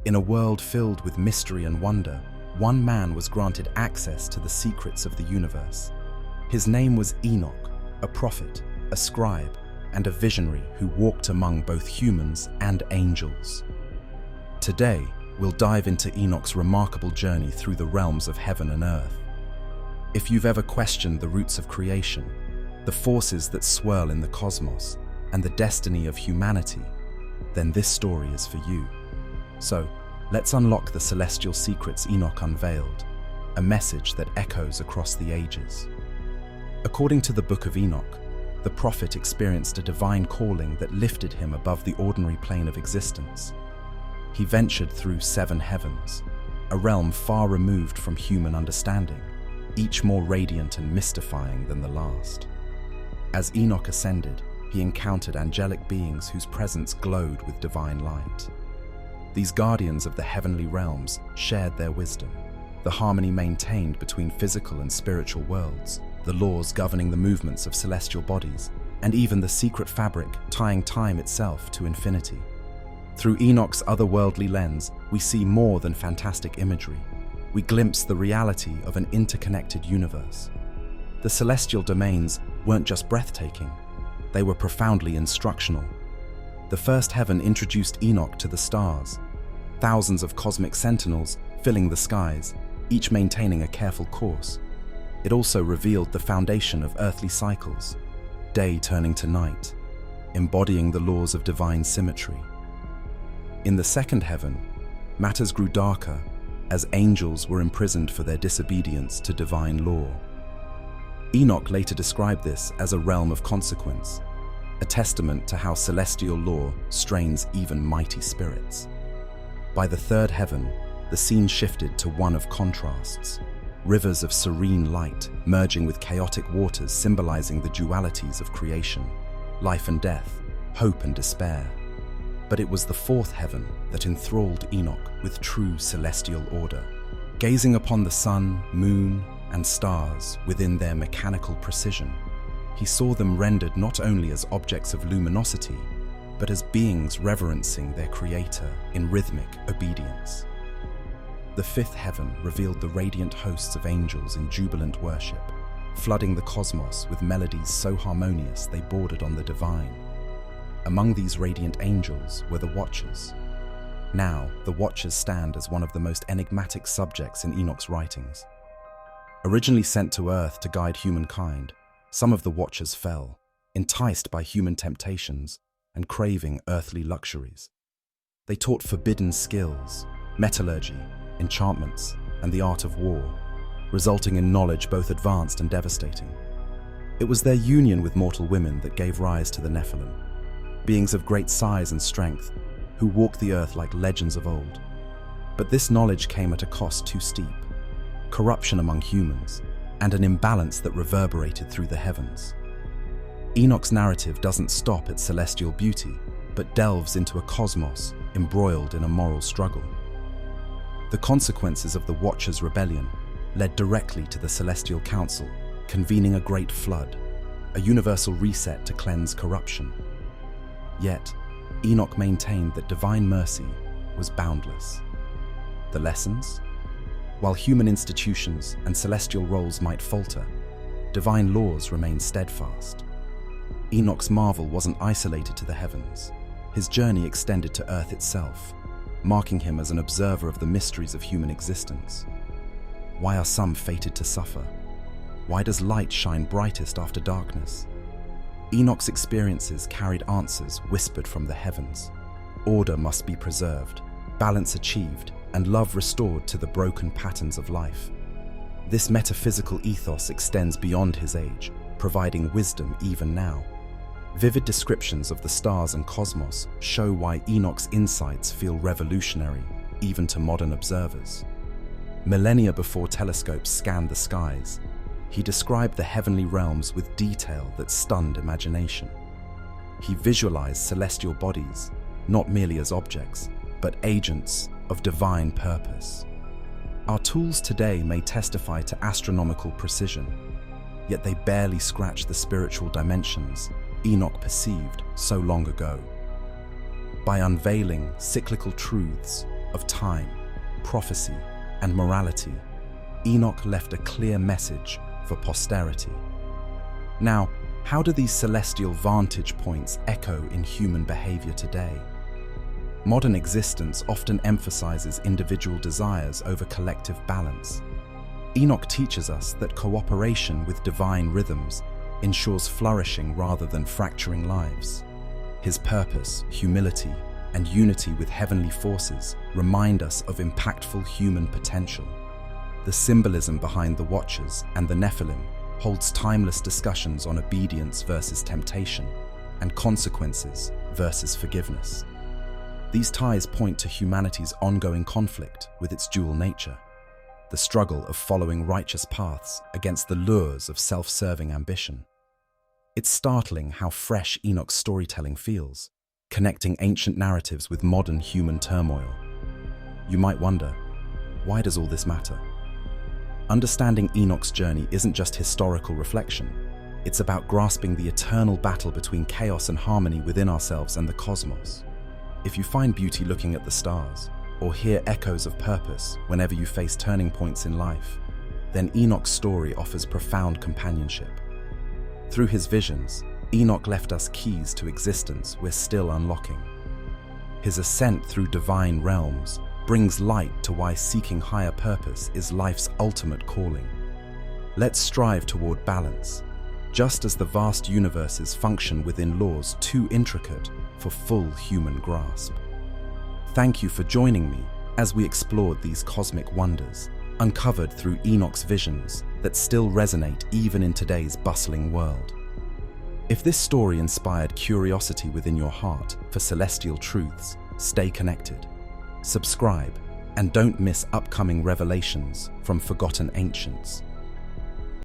In a world filled with mystery and wonder, one man was granted access to the secrets of the universe. His name was Enoch, a prophet, a scribe, and a visionary who walked among both humans and angels. Today, we'll dive into Enoch's remarkable journey through the realms of heaven and earth. If you've ever questioned the roots of creation, the forces that swirl in the cosmos, and the destiny of humanity, then this story is for you. So, let's unlock the celestial secrets Enoch unveiled, a message that echoes across the ages. According to the Book of Enoch, the prophet experienced a divine calling that lifted him above the ordinary plane of existence. He ventured through 7 heavens, a realm far removed from human understanding, each more radiant and mystifying than the last. As Enoch ascended, he encountered angelic beings whose presence glowed with divine light. These guardians of the heavenly realms shared their wisdom, the harmony maintained between physical and spiritual worlds, the laws governing the movements of celestial bodies, and even the secret fabric tying time itself to infinity. Through Enoch's otherworldly lens, we see more than fantastic imagery. We glimpse the reality of an interconnected universe. The celestial domains weren't just breathtaking, they were profoundly instructional. The first heaven introduced Enoch to the stars, thousands of cosmic sentinels filling the skies, each maintaining a careful course. It also revealed the foundation of earthly cycles, day turning to night, embodying the laws of divine symmetry. In the second heaven, matters grew darker as angels were imprisoned for their disobedience to divine law. Enoch later described this as a realm of consequence, a testament to how celestial law strains even mighty spirits. By the third heaven, the scene shifted to one of contrasts, rivers of serene light merging with chaotic waters symbolizing the dualities of creation, life and death, hope and despair. But it was the fourth heaven that enthralled Enoch with true celestial order. Gazing upon the sun, moon, and stars within their mechanical precision, he saw them rendered not only as objects of luminosity, but as beings reverencing their creator in rhythmic obedience. The fifth heaven revealed the radiant hosts of angels in jubilant worship, flooding the cosmos with melodies so harmonious they bordered on the divine. Among these radiant angels were the Watchers. Now, the Watchers stand as one of the most enigmatic subjects in Enoch's writings. Originally sent to Earth to guide humankind, some of the Watchers fell, enticed by human temptations and craving earthly luxuries. They taught forbidden skills, metallurgy, enchantments, and the art of war, resulting in knowledge both advanced and devastating. It was their union with mortal women that gave rise to the Nephilim, beings of great size and strength who walked the earth like legends of old. But this knowledge came at a cost too steep: corruption among humans, and an imbalance that reverberated through the heavens. Enoch's narrative doesn't stop at celestial beauty, but delves into a cosmos embroiled in a moral struggle. The consequences of the Watchers' rebellion led directly to the Celestial Council, convening a great flood, a universal reset to cleanse corruption. Yet, Enoch maintained that divine mercy was boundless. The lessons? While human institutions and celestial roles might falter, divine laws remained steadfast. Enoch's marvel wasn't isolated to the heavens. His journey extended to Earth itself, marking him as an observer of the mysteries of human existence. Why are some fated to suffer? Why does light shine brightest after darkness? Enoch's experiences carried answers whispered from the heavens. Order must be preserved, balance achieved, and love restored to the broken patterns of life. This metaphysical ethos extends beyond his age, providing wisdom even now. Vivid descriptions of the stars and cosmos show why Enoch's insights feel revolutionary, even to modern observers. Millennia before telescopes scanned the skies, he described the heavenly realms with detail that stunned imagination. He visualized celestial bodies, not merely as objects, but agents of divine purpose. Our tools today may testify to astronomical precision, yet they barely scratch the spiritual dimensions Enoch perceived so long ago. By unveiling cyclical truths, of time, prophecy, and morality, Enoch left a clear message for posterity. Now, how do these celestial vantage points echo in human behavior today? Modern existence often emphasizes individual desires over collective balance. Enoch teaches us that cooperation with divine rhythms ensures flourishing rather than fracturing lives. His purpose, humility, and unity with heavenly forces remind us of impactful human potential. The symbolism behind the Watchers and the Nephilim holds timeless discussions on obedience versus temptation and consequences versus forgiveness. These ties point to humanity's ongoing conflict with its dual nature, the struggle of following righteous paths against the lures of self-serving ambition. It's startling how fresh Enoch's storytelling feels, connecting ancient narratives with modern human turmoil. You might wonder, why does all this matter? Understanding Enoch's journey isn't just historical reflection. It's about grasping the eternal battle between chaos and harmony within ourselves and the cosmos. If you find beauty looking at the stars, or hear echoes of purpose whenever you face turning points in life, then Enoch's story offers profound companionship. Through his visions, Enoch left us keys to existence we're still unlocking. His ascent through divine realms brings light to why seeking higher purpose is life's ultimate calling. Let's strive toward balance, just as the vast universes function within laws too intricate for full human grasp. Thank you for joining me as we explored these cosmic wonders, uncovered through Enoch's visions that still resonate even in today's bustling world. If this story inspired curiosity within your heart for celestial truths, stay connected, subscribe, and don't miss upcoming revelations from forgotten ancients.